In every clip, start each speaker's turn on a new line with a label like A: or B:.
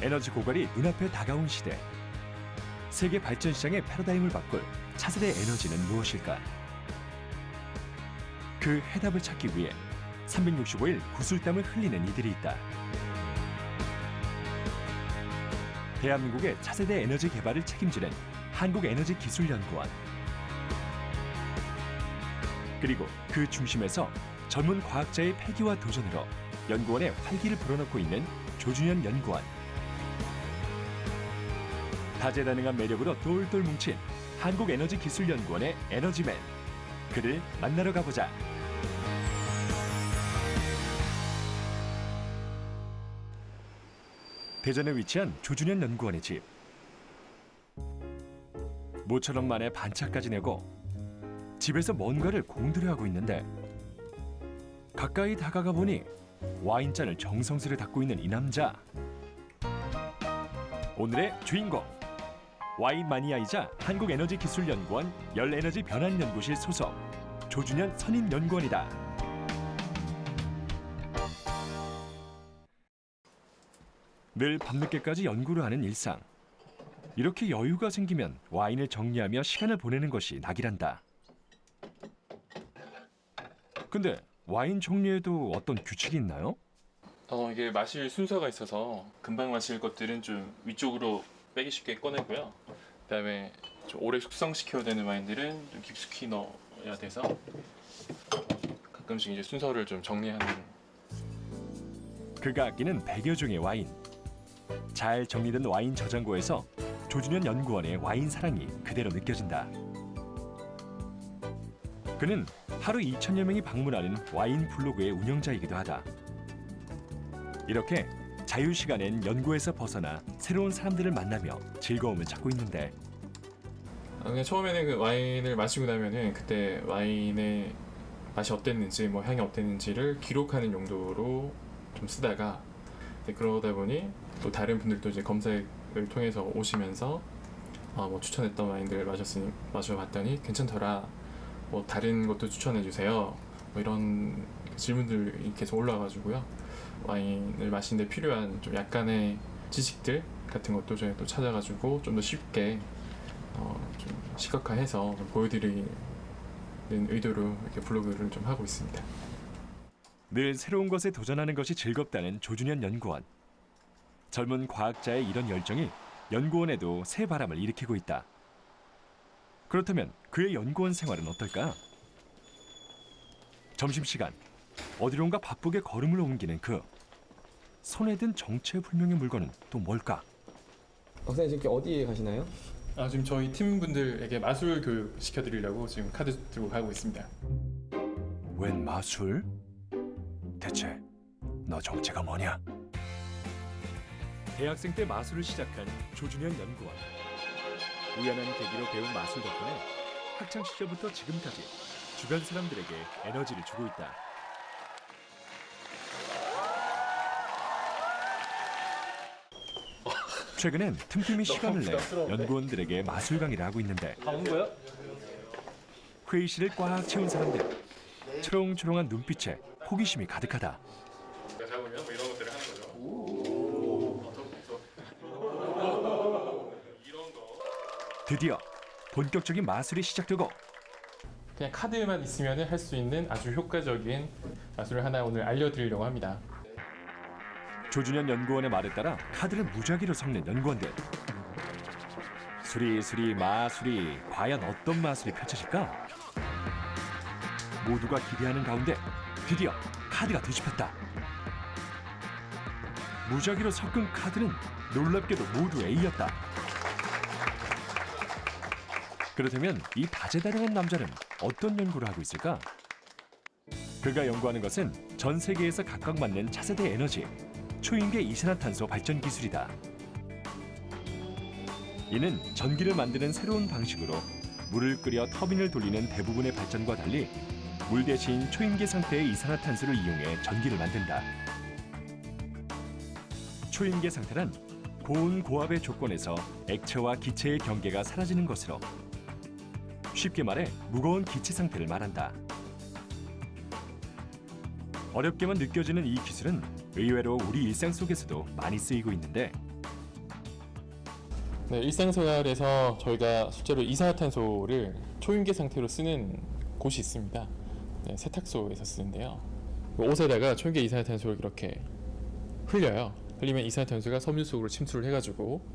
A: 에너지 고갈이 눈앞에 다가온 시대. 세계 발전 시장의 패러다임을 바꿀 차세대 에너지는 무엇일까? 그 해답을 찾기 위해 365일 구슬땀을 흘리는 이들이 있다. 대한민국의 차세대 에너지 개발을 책임지는 한국에너지기술연구원. 그리고 그 중심에서 전문 과학자의 패기와 도전으로 연구원의 활기를 불어넣고 있는 조준현 연구원. 다재다능한 매력으로 똘똘 뭉친 한국에너지기술연구원의 에너지맨. 그를 만나러 가보자. 대전에 위치한 조준현 연구원의 집. 모처럼 만에 반차까지 내고 집에서 뭔가를 공들여하고 있는데 가까이 다가가 보니 와인잔을 정성스레 닦고 있는 이 남자. 오늘의 주인공. 와인 마니아이자 한국에너지기술연구원 열에너지 변환연구실 소속 조준현 선임연구원이다. 늘 밤늦게까지 연구를 하는 일상. 이렇게 여유가 생기면 와인을 정리하며 시간을 보내는 것이 낙이란다. 근데 와인 종류에도 어떤 규칙이 있나요?
B: 이게 마실 순서가 있어서 금방 마실 것들은 좀 위쪽으로 빼기 쉽게 꺼내고요. 그다음에 좀 오래 숙성시켜야 되는 와인들은 좀 깊숙이 넣어야 돼서 가끔씩 이제 순서를 좀 정리하는.
A: 그가 아끼는 100여 종의 와인. 잘 정리된 와인 저장고에서 조준현 연구원의 와인 사랑이 그대로 느껴진다. 그는 하루 2천여 명이 방문하는 와인 블로그의 운영자이기도 하다. 이렇게 자유시간엔 연구에서 벗어나 새로운 사람들을 만나며 즐거움을 찾고 있는데
B: 그냥 처음에는 그 와인을 마시고 나면은 그때 와인의 맛이 어땠는지 뭐 향이 어땠는지를 기록하는 용도로 좀 쓰다가 그러다 보니 또 다른 분들도 이제 검색을 통해서 오시면서 뭐 추천했던 와인들 마셔봤더니 괜찮더라. 뭐 다른 것도 추천해 주세요. 뭐 이런 질문들이 계속 올라와가지고요. 와인을 마시는데 필요한 좀 약간의 지식들 같은 것도 저희가 또 찾아가지고 좀 더 쉽게 좀 시각화해서 좀 보여드리는 의도로 이렇게 블로그를 좀 하고 있습니다.
A: 늘 새로운 것에 도전하는 것이 즐겁다는 조준현 연구원. 젊은 과학자의 이런 열정이 연구원에도 새 바람을 일으키고 있다. 그렇다면 그의 연구원 생활은 어떨까? 점심시간, 어디론가 바쁘게 걸음을 옮기는 그. 손에 든 정체불명의 물건은 또 뭘까?
C: 박사님 지금 어디에 가시나요?
B: 지금 저희 팀분들에게 마술 교육 시켜드리려고 지금 카드 들고 가고 있습니다.
A: 웬 마술? 대체 너 정체가 뭐냐? 대학생 때 마술을 시작한 조준현 연구원. 우연한 계기로 배운 마술 덕분에 학창 시절부터 지금까지 주변 사람들에게 에너지를 주고 있다. 최근엔 틈틈이 시간을 내 연구원들에게 마술 강의를 하고 있는데 회의실을 꽉 채운 사람들. 초롱초롱한 눈빛에 호기심이 가득하다.
B: 잡으면 뭐 이런 것들을 하는 거죠. 이런 거.
A: 드디어 본격적인 마술이 시작되고
B: 그냥 카드만 있으면 할 수 있는 아주 효과적인 마술을 하나 오늘 알려드리려고 합니다.
A: 조준현 연구원의 말에 따라 카드를 무작위로 섞는 연구원들. 수리수리 마술이 과연 어떤 마술이 펼쳐질까? 모두가 기대하는 가운데 드디어 카드가 뒤집혔다. 무작위로 섞은 카드는 놀랍게도 모두 A였다. 그렇다면 이 다재다능한 남자는 어떤 연구를 하고 있을까? 그가 연구하는 것은 전 세계에서 각각 맞는 차세대 에너지, 초인계 이산화탄소 발전 기술이다. 이는 전기를 만드는 새로운 방식으로 물을 끓여 터빈을 돌리는 대부분의 발전과 달리 물 대신 초인계 상태의 이산화탄소를 이용해 전기를 만든다. 초인계 상태란 고온 고압의 조건에서 액체와 기체의 경계가 사라지는 것으로 쉽게 말해 무거운 기체 상태를 말한다. 어렵게만 느껴지는 이 기술은 의외로 우리 일상 속에서도 많이 쓰이고 있는데
B: 네, 일상생활에서 저희가 실제로 이산화탄소를 초임계 상태로 쓰는 곳이 있습니다. 네, 세탁소에서 쓰는데요. 옷에다가 초임계 이산화탄소를 이렇게 흘려요. 흘리면 이산화탄소가 섬유 속으로 침투를 해가지고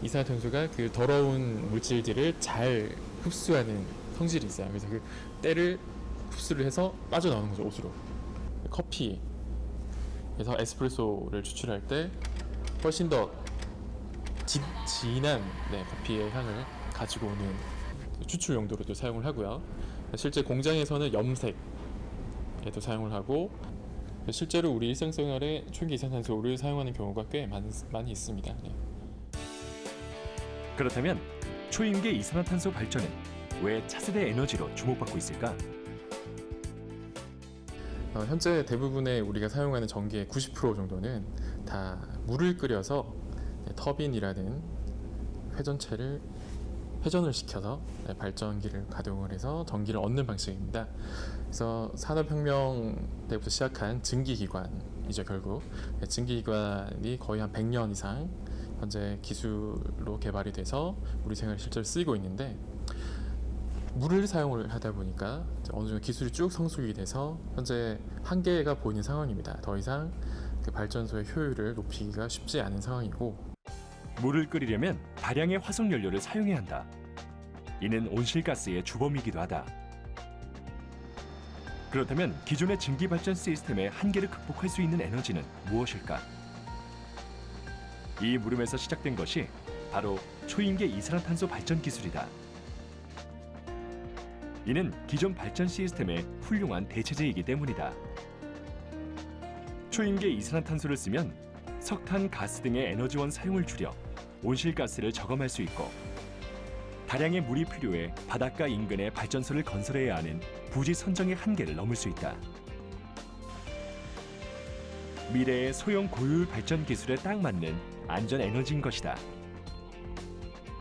B: 이산화탄소가 그 더러운 물질들을 잘 흡수하는 성질이 있어요. 그래서 그 때를 흡수를 해서 빠져나오는 거죠, 옷으로. 커피에서 에스프레소를 추출할 때 훨씬 더 진한 커피의 향을 가지고 오는 추출 용도로도 사용을 하고요. 실제 공장에서는 염색에도 사용을 하고, 실제로 우리 일상생활에 초임계 이산화탄소를 사용하는 경우가 꽤 많이 있습니다. 네.
A: 그렇다면 초임계 이산화탄소 발전은 왜 차세대 에너지로 주목받고 있을까?
B: 현재 대부분의 우리가 사용하는 전기의 90% 정도는 다 물을 끓여서 터빈이라는 회전체를 회전을 시켜서 발전기를 가동을 해서 전기를 얻는 방식입니다. 그래서 산업혁명 때부터 시작한 증기기관이죠. 결국 증기기관이 거의 한 100년 이상 현재 기술로 개발이 돼서 우리 생활에 실제로 쓰이고 있는데, 물을 사용을 하다 보니까 어느 정도 기술이 쭉 성숙이 돼서 현재 한계가 보이는 상황입니다. 더 이상 그 발전소의 효율을 높이기가 쉽지 않은 상황이고,
A: 물을 끓이려면 다량의 화석 연료를 사용해야 한다. 이는 온실가스의 주범이기도 하다. 그렇다면 기존의 증기 발전 시스템의 한계를 극복할 수 있는 에너지는 무엇일까? 이 물음에서 시작된 것이 바로 초임계 이산화탄소 발전 기술이다. 이는 기존 발전 시스템의 훌륭한 대체제이기 때문이다. 초임계 이산화탄소를 쓰면 석탄, 가스 등의 에너지원 사용을 줄여 온실가스를 저감할 수 있고, 다량의 물이 필요해 바닷가 인근에 발전소를 건설해야 하는 부지 선정의 한계를 넘을 수 있다. 미래의 소형 고효율 발전 기술에 딱 맞는 안전 에너지인 것이다.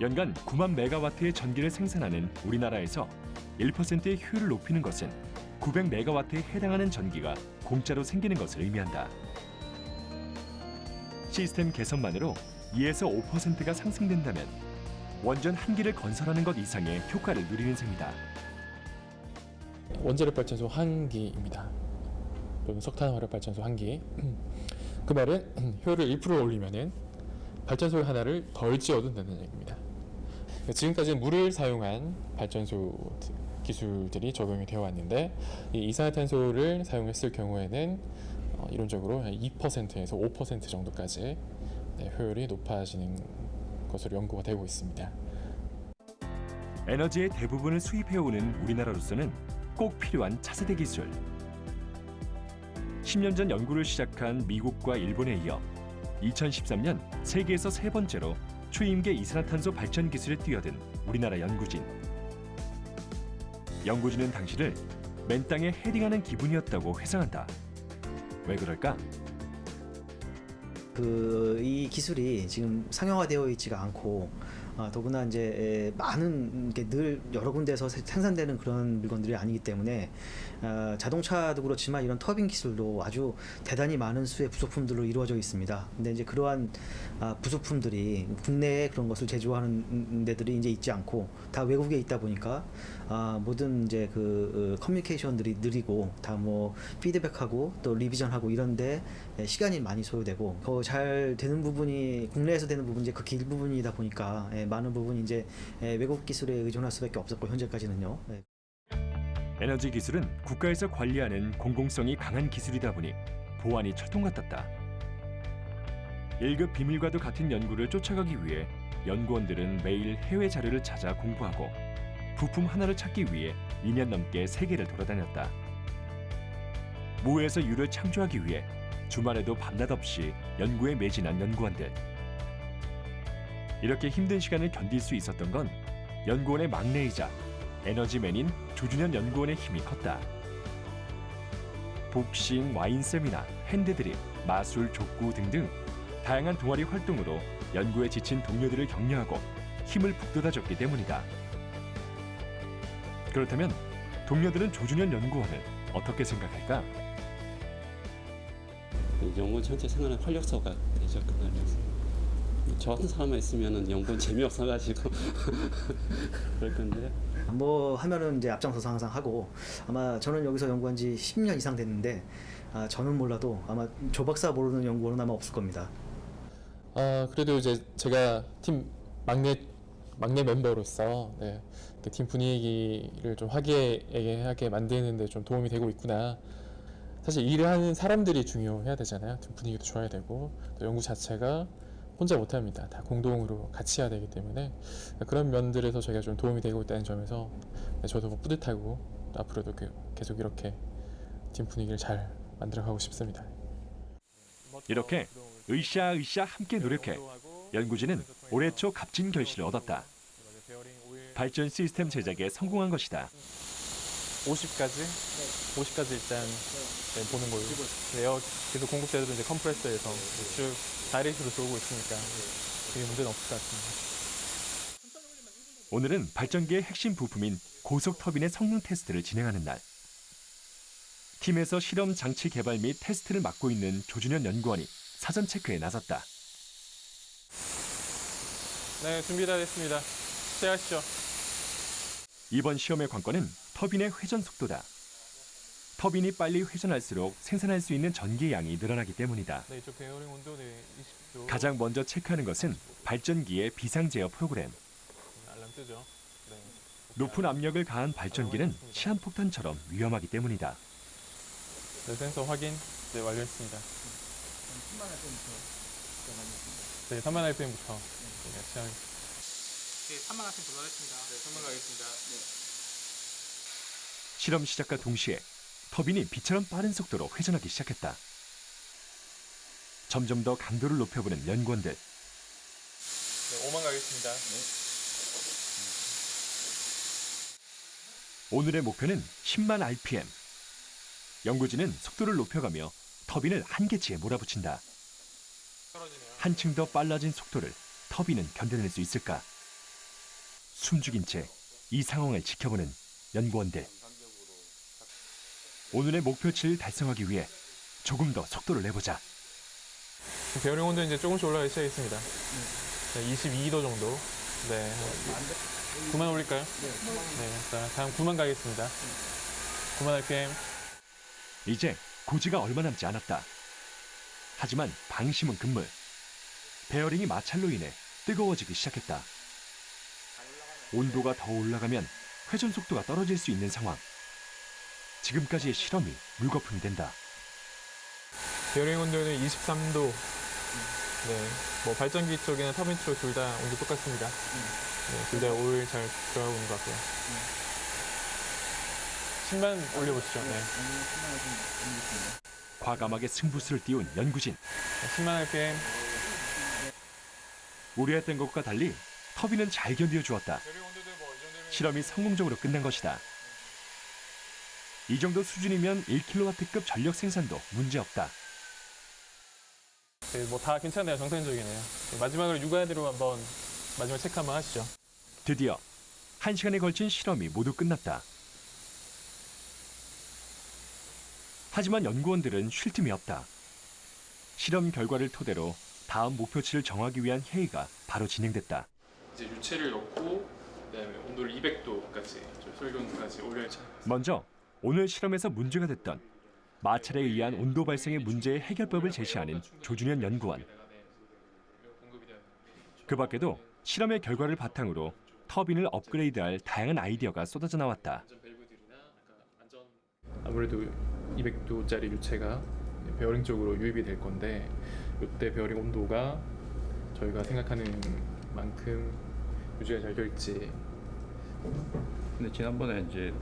A: 연간 9만 메가와트의 전기를 생산하는 우리나라에서 1%의 효율을 높이는 것은 900메가와트에 해당하는 전기가 공짜로 생기는 것을 의미한다. 시스템 개선만으로 2에서 5%가 상승된다면 원전 한 기를 건설하는 것 이상의 효과를 누리는 셈이다.
B: 원자력 발전소 한 기입니다. 또는 석탄 화력 발전소 한 기. 그 말은 효율을 1% 올리면은 발전소 하나를 덜 지어둔다는 얘기입니다. 지금까지 물을 사용한 발전소 기술들이 적용이 되어 왔는데, 이 이산화탄소를 사용했을 경우에는 이론적으로 2%에서 5% 정도까지 효율이 높아지는 것으로 연구가 되고 있습니다.
A: 에너지의 대부분을 수입해오는 우리나라로서는 꼭 필요한 차세대 기술. 10년 전 연구를 시작한 미국과 일본에 이어 2013년 세계에서 세 번째로 초임계 이산화탄소 발전 기술에 뛰어든 우리나라 연구진. 연구진은 당시를 맨 땅에 헤딩하는 기분이었다고 회상한다. 왜 그럴까?
D: 이 기술이 지금 상용화되어 있지가 않고, 더구나 이제 많은 게 늘 여러 군데서 생산되는 그런 물건들이 아니기 때문에 자동차도 그렇지만 이런 터빈 기술도 아주 대단히 많은 수의 부속품들로 이루어져 있습니다. 근데 이제 그러한 부속품들이 국내에 그런 것을 제조하는 데들이 이제 있지 않고 다 외국에 있다 보니까 모든 이제 그 커뮤니케이션들이 느리고 다 뭐 피드백하고 또 리비전하고 이런데 시간이 많이 소요되고, 더 잘 되는 부분이 국내에서 되는 부분이 이제 극히 일부분이다 보니까 많은 부분이 이제 외국 기술에 의존할 수밖에 없었고, 현재까지는요.
A: 에너지 기술은 국가에서 관리하는 공공성이 강한 기술이다 보니 보안이 철통 같았다. 1급 비밀과도 같은 연구를 쫓아가기 위해 연구원들은 매일 해외 자료를 찾아 공부하고 부품 하나를 찾기 위해 2년 넘게 세계를 돌아다녔다. 무에서 유를 창조하기 위해 주말에도 밤낮 없이 연구에 매진한 연구원들. 이렇게 힘든 시간을 견딜 수 있었던 건 연구원의 막내이자 에너지맨인 조준현 연구원의 힘이 컸다. 복싱, 와인 세미나, 핸드드립, 마술, 족구 등등 다양한 동아리 활동으로 연구에 지친 동료들을 격려하고 힘을 북돋아줬기 때문이다. 그렇다면 동료들은 조준현 연구원을 어떻게 생각할까?
E: 연구원 전체 생활의 활력소가 되죠. 그날에서 저 같은 사람만 있으면은 연구원 재미없어가지고 그럴 건데.
D: 뭐 하면은 이제 앞장서서 항상 하고 아마 저는 여기서 연구한 지 10년 이상 됐는데 저는 몰라도 아마 조 박사 모르는 연구원은 아마 없을 겁니다.
B: 그래도 이제 제가 팀 막내 멤버로서 네, 팀 분위기를 좀 화기애애하게 만드는데 좀 도움이 되고 있구나. 사실 일을 하는 사람들이 중요해야 되잖아요. 팀 분위기도 좋아야 되고 또 연구 자체가 혼자 못합니다. 다 공동으로 같이 해야 되기 때문에 그런 면들에서 저희가 좀 도움이 되고 있다는 점에서 저도 뭐 뿌듯하고 또 앞으로도 계속 이렇게 팀 분위기를 잘 만들어가고 싶습니다.
A: 이렇게 으쌰으쌰 함께 노력해 연구진은 올해 초 값진 결실을 얻었다. 발전 시스템 제작에 성공한 것이다.
B: 50까지 일단 보는 걸로. 에어 계속 공급되도 이제 컴프레서에서 쭉 다이렉트로 들어오고 있으니까 그게 문제는 없을 것 같습니다.
A: 오늘은 발전기의 핵심 부품인 고속 터빈의 성능 테스트를 진행하는 날. 팀에서 실험 장치 개발 및 테스트를 맡고 있는 조준현 연구원이 사전 체크에 나섰다.
B: 네, 준비 다 됐습니다. 시작하시죠.
A: 이번 시험의 관건은 터빈의 회전 속도다. 터빈이 빨리 회전할수록 생산할 수 있는 전기 양이 늘어나기 때문이다.
B: 네, 이쪽 베어링 온도 20도.
A: 가장 먼저 체크하는 것은 발전기의 비상 제어 프로그램.
B: 알람 뜨죠. 네.
A: 높은 압력을 가한 발전기는 시한폭탄처럼 위험하기 때문이다.
B: 네, 센서 확인 완료했습니다. 3만 RPM부터 시작하겠습니다.
F: 네, 3만 RPM 도달했습니다.
B: 네, 3만 가겠습니다.
A: 실험 시작과 동시에 터빈이 빛처럼 빠른 속도로 회전하기 시작했다. 점점 더 강도를 높여보는 연구원들.
B: 네, 5만 가겠습니다.
A: 오늘의 목표는 10만 RPM. 연구진은 속도를 높여가며 터빈을 한계치에 몰아붙인다. 한층 더 빨라진 속도를 터빈은 견뎌낼 수 있을까? 숨죽인 채 이 상황을 지켜보는 연구원들. 오늘의 목표치를 달성하기 위해 조금 더 속도를 내보자.
B: 베어링 온도 이제 조금씩 올라가기 시작했습니다. 네, 22도 정도. 네. 9만 올릴까요? 네. 자, 다음 9만 가겠습니다. 9만 RPM.
A: 이제 고지가 얼마 남지 않았다. 하지만 방심은 금물. 베어링이 마찰로 인해 뜨거워지기 시작했다. 온도가 더 올라가면 회전 속도가 떨어질 수 있는 상황. 지금까지의 실험이 물거품이 된다.
B: 베어링 온도는 23도. 네. 뭐 발전기 쪽이나 터빈 쪽 둘 다 온도 똑같습니다. 네, 둘 다 오일 잘 들어가고 있는 것 같고요. 10만 올려보시죠. 네.
A: 과감하게 승부수를 띄운 연구진.
B: 10만 RPM.
A: 우려했던 것과 달리 터빈은 잘 견뎌 주었다. 실험이 성공적으로 끝난 것이다. 이 정도 수준이면 1kW급 전력 생산도 문제없다.
B: 네, 뭐 다 괜찮네요. 정상적이네요. 네, 마지막으로 육아대로 한번 마지막 체크 한번 하시죠.
A: 드디어 1시간에 걸친 실험이 모두 끝났다. 하지만 연구원들은 쉴 틈이 없다. 실험 결과를 토대로 다음 목표치를 정하기 위한 회의가 바로 진행됐다.
B: 이제 유체를 넣고 그다음에 온도를 200도까지 설경도까지 올려야죠.
A: 먼저 오늘 실험에서 문제가 됐던 마찰에 의한 온도 발생의 문제의 해결법을 제시하는 조준현 연구원. 그 밖에도 실험의 결과를 바탕으로 터빈을 업그레이드할 다양한 아이디어가 쏟아져 나왔다.
B: 아무래도 200도짜리 유체가 베어링 쪽으로 유입이 될 건데 이때 베어링 온도가 저희가 생각하는 만큼 유지가 잘 될지.
G: 근데 지난번에 이제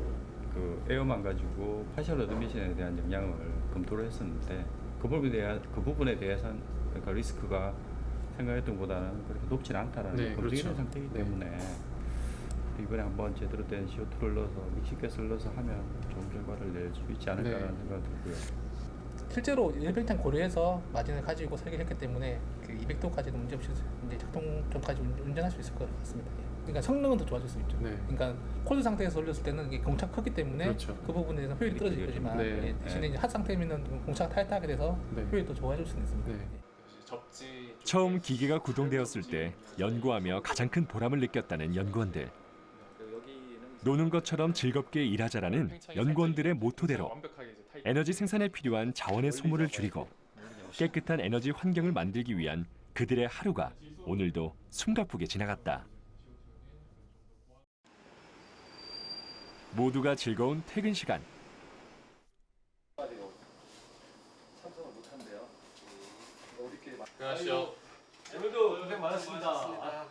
G: 그 에어만 가지고 파셜 어드미션에 대한 영향을 검토를 했었는데 그 부분에 대해서는 그러니까 리스크가 생각했던 것보다는 그렇게 높지는 않다라는
B: 네,
G: 검증이 된
B: 그렇죠.
G: 상태이기
B: 네.
G: 때문에 이번에 한번 제대로 된 CO2를 넣어서 믹싱가스를 넣어서 하면 좋은 결과를 낼 수 있지 않을까라는
B: 네.
G: 생각이 들고요.
F: 실제로 일병탄 고려해서 마진을 가지고 설계했기 때문에 그 200도까지도 문제없이 이제 작동 전까지 운전할 수 있을 것 같습니다. 예. 그러니까 성능은 더 좋아질 수 있죠.
B: 네.
F: 그러니까 콜드 상태에서 돌렸을 때는 이게 공차가 크기 때문에
B: 그렇죠.
F: 그 부분에 대해서 효율이 떨어질 거지만
B: 네.
F: 예, 대신에 이제 핫 상태면 공차가 타이트하게 돼서
B: 네.
F: 효율이 더 좋아질 수는 있습니다.
B: 네.
F: 예.
A: 처음 기계가 구동되었을 때 연구하며 가장 큰 보람을 느꼈다는 연구원들. 노는 것처럼 즐겁게 일하자라는 연구원들의 모토대로 에너지 생산에 필요한 자원의 소모를 줄이고 깨끗한 에너지 환경을 만들기 위한 그들의 하루가 오늘도 숨가쁘게 지나갔다. 모두가 즐거운 퇴근 시간.
B: 안녕하세요.
H: 오늘도 고생 많으십니다.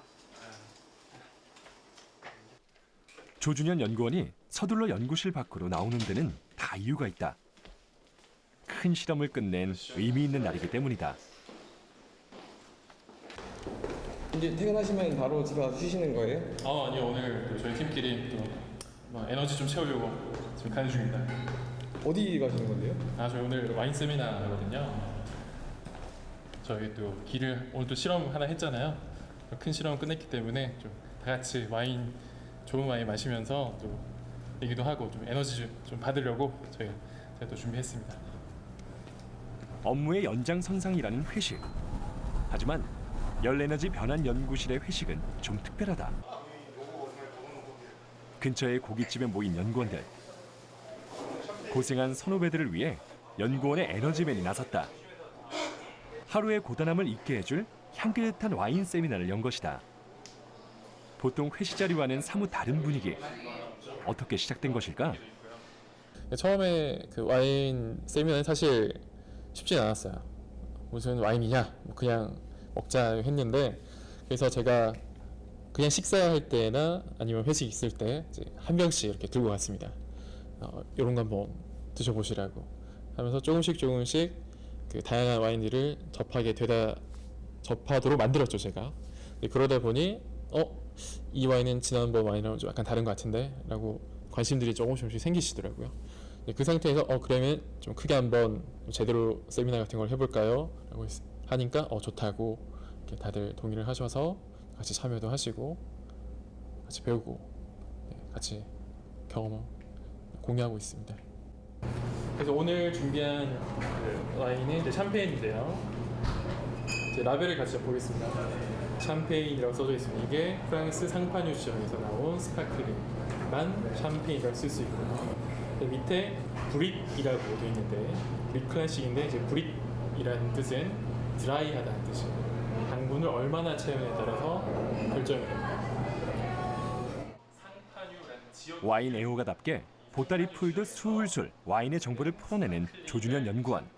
A: 조준현 연구원이 서둘러 연구실 밖으로 나오는 데는 다 이유가 있다. 큰 실험을 끝낸 의미 있는 날이기 때문이다.
C: 이제 퇴근하시면 바로 집에 가서 쉬시는 거예요?
B: 아니요, 오늘 또 저희 팀끼리 또 에너지 좀 채우려고 지금 가는 중입니다.
C: 어디 가시는 건데요?
B: 저희 오늘 와인 세미나거든요. 저희 또 길을 오늘 또 실험 하나 했잖아요. 큰 실험 끝냈기 때문에 좀 다 같이 와인, 좋은 와인 마시면서 또 얘기도 하고 좀 에너지 좀 받으려고 제가 또 준비했습니다.
A: 업무의 연장선상이라는 회식. 하지만 열에너지 변환 연구실의 회식은 좀 특별하다. 근처의 고깃집에 모인 연구원들. 고생한 선후배들을 위해 연구원의 에너지맨이 나섰다. 하루의 고단함을 잊게 해줄 향긋한 와인 세미나를 연 것이다. 보통 회식 자리와는 사뭇 다른 분위기. 어떻게 시작된 것일까?
B: 처음에 그 와인 세미나는 사실 쉽진 않았어요. 무슨 와인이냐, 그냥 먹자 했는데, 그래서 제가 그냥 식사할 때나 아니면 회식 있을 때 이제 한 병씩 이렇게 들고 갔습니다. 이런 거 한번 드셔보시라고 하면서 조금씩 그 다양한 와인들을 접하도록 만들었죠, 제가. 그러다 보니 이 와인은 지난번 와인이랑 좀 약간 다른 것 같은데 라고 관심들이 조금씩 생기시더라고요. 그 상태에서 그러면 좀 크게 한번 제대로 세미나 같은 걸 해볼까요? 라고 하니까 좋다고 이렇게 다들 동의를 하셔서 같이 참여도 하시고 같이 배우고 같이 경험을 공유하고 있습니다. 그래서 오늘 준비한 그 와인은 이제 샴페인인데요. 이제 라벨을 같이 보겠습니다. 샴페인이라고 써져 있습니다. 이게 프랑스 상파뉴 지역에서 나온 스파클링만 샴페인이라고 쓸 수 있고요. 밑에 브릿이라고 되어 있는데 브릿 클래식인데 이제 브릿이라는 뜻은 드라이하다는 뜻이에요. 당분을 얼마나 채우냐에 따라서 결정이 됩니다.
A: 와인 애호가답게 보따리 풀듯 술술 와인의 정보를 풀어내는 조준현 연구원.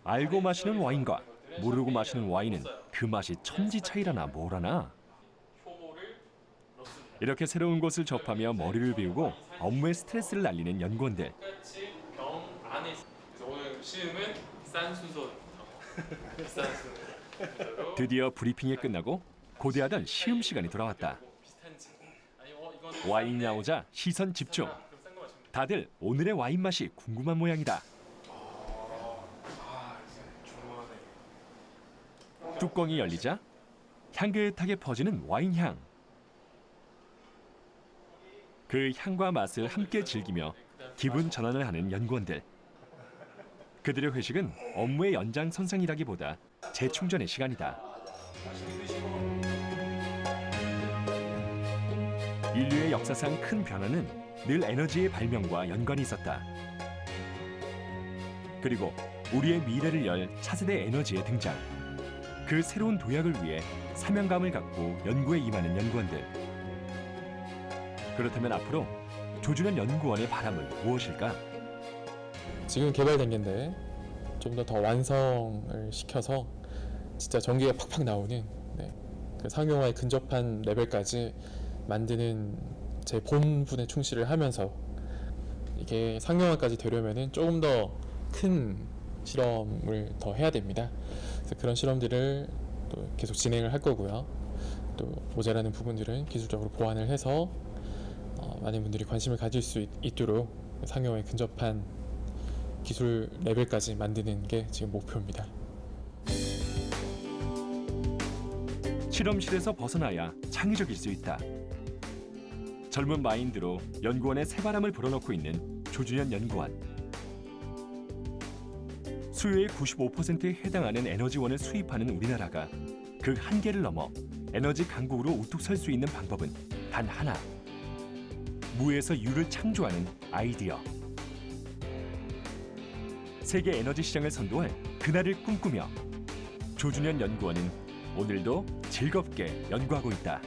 A: 알고 마시는 와인과 모르고 마시는 와인은 그 맛이 천지 차이라나 뭐라나. 이렇게 새로운 곳을 접하며 머리를 비우고 업무의 스트레스를 날리는 연구원들.
B: 그래서 오늘 시음은 싼 순서부터 비싼 순서로
A: 드디어 브리핑이 끝나고 고대하던 시음 시간이 돌아왔다. 와인이 나오자 시선 집중. 다들 오늘의 와인 맛이 궁금한 모양이다. 뚜껑이 열리자 향긋하게 퍼지는 와인 향. 그 향과 맛을 함께 즐기며 기분 전환을 하는 연구원들. 그들의 회식은 업무의 연장선상이라기보다 재충전의 시간이다. 인류의 역사상 큰 변화는 늘 에너지의 발명과 연관이 있었다. 그리고 우리의 미래를 열 차세대 에너지의 등장. 그 새로운 도약을 위해 사명감을 갖고 연구에 임하는 연구원들. 그렇다면 앞으로 조준현 연구원의 바람은 무엇일까?
B: 지금 개발된 게인데 좀 더 완성을 시켜서 진짜 전기가 팍팍 나오는 그 상용화에 근접한 레벨까지 만드는 제 본분에 충실을 하면서 이게 상용화까지 되려면은 조금 더 큰 실험을 더 해야 됩니다. 그래서 그런 실험들을 또 계속 진행을 할 거고요. 또 모자라는 부분들은 기술적으로 보완을 해서 많은 분들이 관심을 가질 수 있도록 상용화에 근접한 기술 레벨까지 만드는 게 지금 목표입니다.
A: 실험실에서 벗어나야 창의적일 수 있다. 젊은 마인드로 연구원에 새바람을 불어넣고 있는 조준현 연구원. 수요의 95%에 해당하는 에너지원을 수입하는 우리나라가 그 한계를 넘어 에너지 강국으로 우뚝 설 수 있는 방법은 단 하나. 무에서 유를 창조하는 아이디어. 세계 에너지 시장을 선도할 그날을 꿈꾸며 조준현 연구원은 오늘도 즐겁게 연구하고 있다.